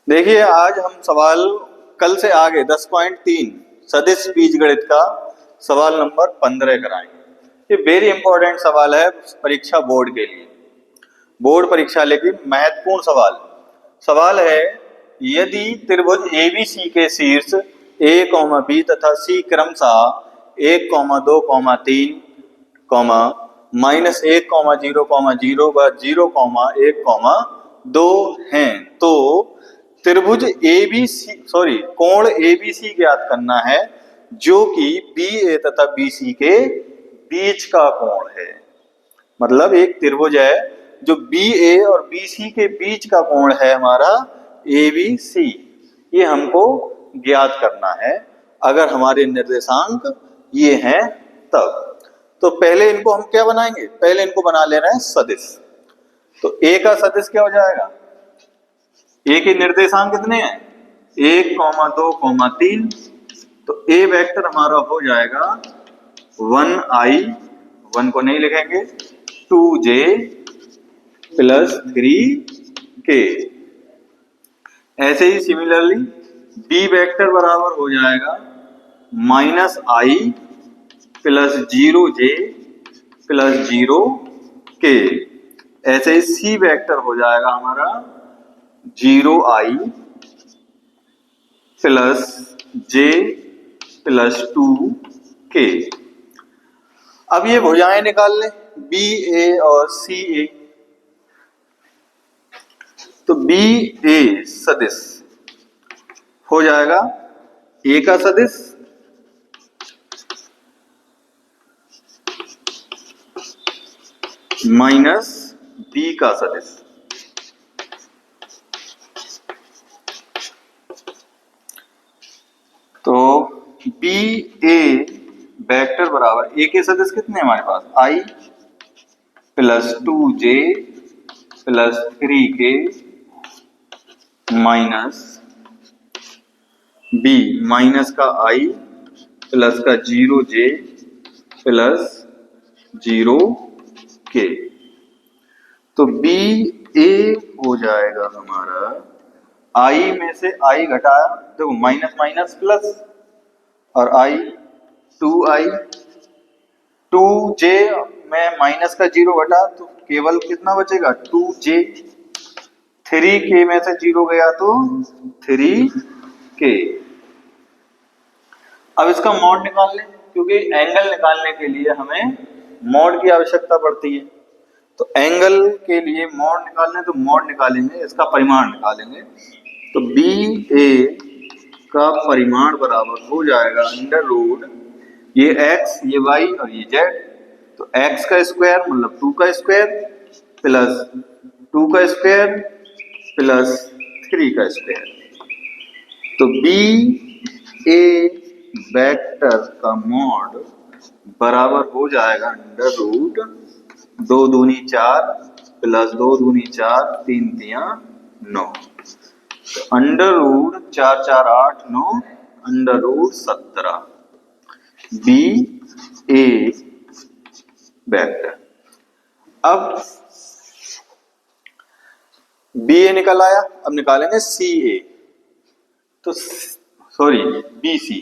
देखिए आज हम सवाल कल से आगे 10.3 सदिश बीजगणित का सवाल नंबर 15 कराएंगे। ये वेरी इंपॉर्टेंट सवाल है परीक्षा बोर्ड के लिए, बोर्ड परीक्षा लेकिन महत्वपूर्ण सवाल। सवाल है यदि त्रिभुज एबीसी के शीर्ष ए कॉमा बी तथा सी क्रमशः 1,2,3, -1,0,0,0 व 0,1,2 हैं तो त्रिभुज एबीसी कोण एबीसी ज्ञात करना है जो कि बी ए तथा बीसी के बीच का कोण है। मतलब एक त्रिभुज है जो बी ए और बी सी के बीच का कोण है हमारा ए बी सी, ये हमको ज्ञात करना है अगर हमारे निर्देशांक ये हैं तब। तो पहले इनको हम क्या बनाएंगे, पहले इनको बना ले रहे हैं सदिश। तो ए का सदिश क्या हो जाएगा, ए के निर्देशांक कितने हैं 1,2,3, तो ए वेक्टर हमारा हो जाएगा 1i, 1 को नहीं लिखेंगे, 2j + 3k। ऐसे ही सिमिलरली बी वेक्टर बराबर हो जाएगा -i + 0j + 0k। ऐसे ही सी वेक्टर हो जाएगा हमारा 0i + j + 2k। अब ये भुजाएं निकाल लें बी ए और सी ए। तो बी ए सदिश हो जाएगा ए का सदिश माइनस बी का सदिश। तो बी ए वेक्टर बराबर ए के सदिश कितने हमारे पास i + 2j + 3k minus B minus का i प्लस का 0j + 0k। तो बी ए हो जाएगा हमारा i में से i घटाया, देखो माइनस माइनस प्लस, और i 2i, 2j में माइनस का 0 घटा तो केवल कितना बचेगा 2j, 3k में से 0 गया तो 3k। अब इसका मॉड निकाल लें क्योंकि एंगल निकालने के लिए हमें मॉड की आवश्यकता पड़ती है। तो एंगल के लिए मॉड निकालने, तो मॉड निकालेंगे, इसका परिमाण निकालेंगे। तो बी ए का परिमाण बराबर हो जाएगा √ ये x, ये y और ये z। तो x का स्क्वायर मतलब 2 का स्क्वायर प्लस 2 का स्क्वायर प्लस 3 का स्क्वायर। तो बी ए वेक्टर का मॉड बराबर हो जाएगा √ 2 दूनी 4 प्लस 2 दूनी 4, 3 तियां 9। √ 4 4 8 9, √ 17 बी ए वेक्टर। अब बी ए निकल आया, अब निकालेंगे सी ए। तो बी सी,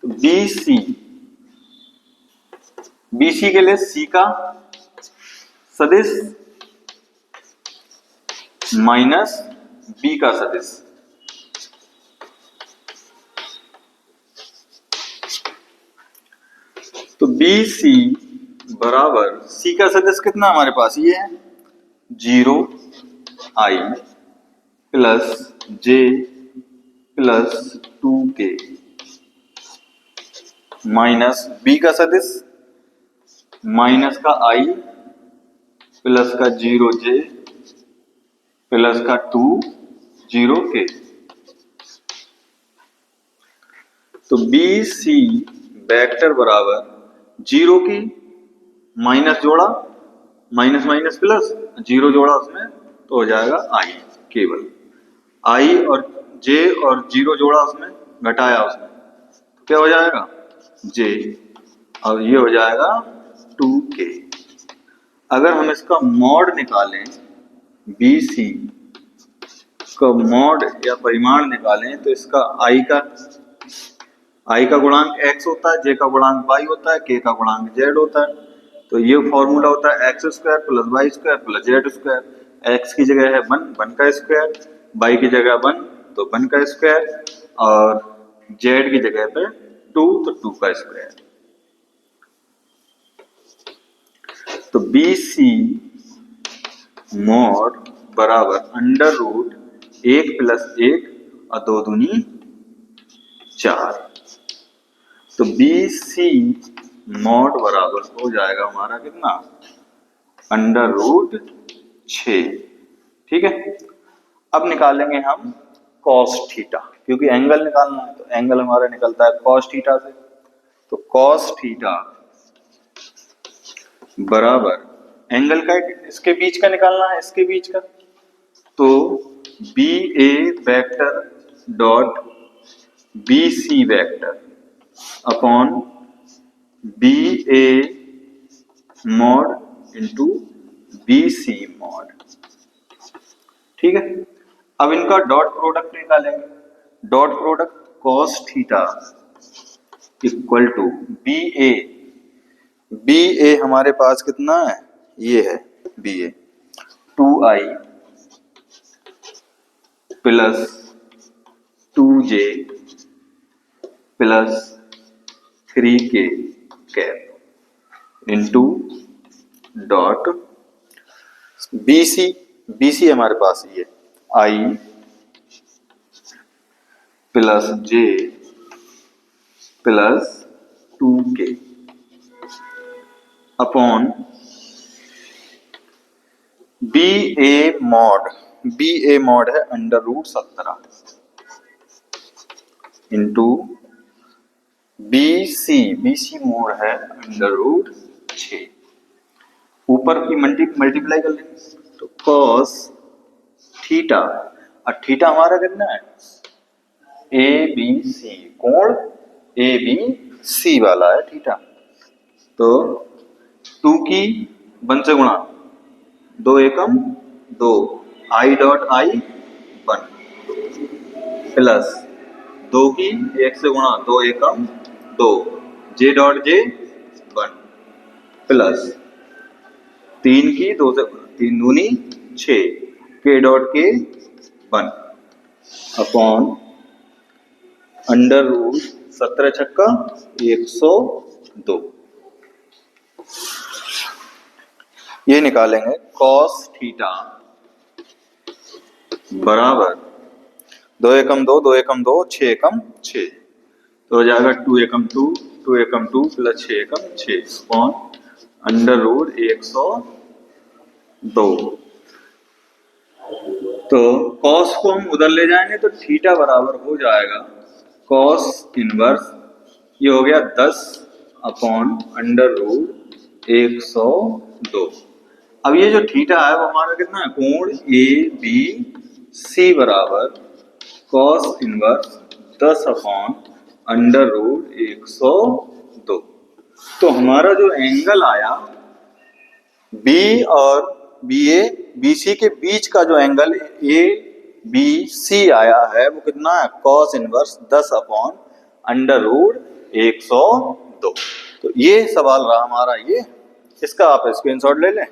तो बी सी के लिए सी का सदिश माइनस बी का सदिश। तो बी सी बराबर सी का सदिश कितना हमारे पास ये है 0i + j + 2k minus B का सदिश माइनस का i प्लस का 0j प्लस का 2 0k। तो बी सी वेक्टर बराबर 0 की माइनस जोड़ा, माइनस माइनस प्लस, 0 जोड़ा उसमें तो हो जाएगा i, केवल i और j और 0 जोड़ा उसमें घटाया उसमें तो क्या हो जाएगा j, और ये हो जाएगा 2k। अगर हम इसका मॉड निकालें बी सी का मॉड या परिमाण निकालें तो इसका आई का गुणांक x होता है, j का गुणांक y होता है, k का गुणांक z होता है। तो ये फॉर्मूला होता है X square plus Y square plus Z square. X की जगह है वन का स्क्वायर, वाई की जगह तो वन का स्क्वायर, और जेड की जगह पे टू, तो टू का स्क्वायर। तो बी सी मॉड बराबर अंडर रूट एक प्लस एक और दो दूनी चार। तो बी सी मॉड बराबर हो जाएगा हमारा कितना, अंडर रूट 6। ठीक है, अब निकालेंगे हम कॉस थीटा, क्योंकि एंगल निकालना है तो एंगल हमारा निकलता है कॉस थीटा से। तो कॉस थीटा बराबर एंगल का इसके बीच का निकालना है, इसके बीच का, तो B A vector dot B C vector upon B A mod into B C mod. ठीक है, अब इनका डॉट प्रोडक्ट निकालेंगे। Dot product cos theta equal to B A हमारे पास कितना है, ये है B A, 2i plus 2j plus 3k cap into dot BC हमारे पास ये i plus j plus 2k upon B A mod है under root 17 into BC mod है अंडर रूट 6। ऊपर की मल्टीप्लाई कर लेंगे तो कॉस थीटा, और थीटा हमारा कितना है, ABC कोण ABC वाला है थीटा। तो 2 की 1 से गुणा, 2 एकम 2, आई डॉट आई 1 प्लस 2 की 1 से गुणा, 2 एकम 2, जे डॉट जे 1 प्लस 3 की 2 से 3 दूनी 6, के डॉट के 1 अपॉन अंडर रूट 17 छक्का 102। ये निकालेंगे कॉस थीटा बराबर 2 एकम 2, 2 एकम 2, 6 एकम 6, तो हो जाएगा 2 एकम 2, 2 एकम 2 प्लस 6 एकम 6 अपॉन अंडर रूट 102। तो कॉस को हम उधर ले जाएंगे तो थीटा बराबर हो जाएगा कॉस इनवर्स, ये हो गया 10 अपॉन अंडर रूट 102। अब ये जो थीटा है वो हमारा कितना है, कोण ABC बराबर cos inverse 10 upon under root 102। तो हमारा जो एंगल आया B और BC के बीच का जो एंगल ABC आया है वो कितना है, cos inverse 10 upon under root 102। तो ये सवाल रहा हमारा, ये इसका आप स्क्रीनशॉट ले लें।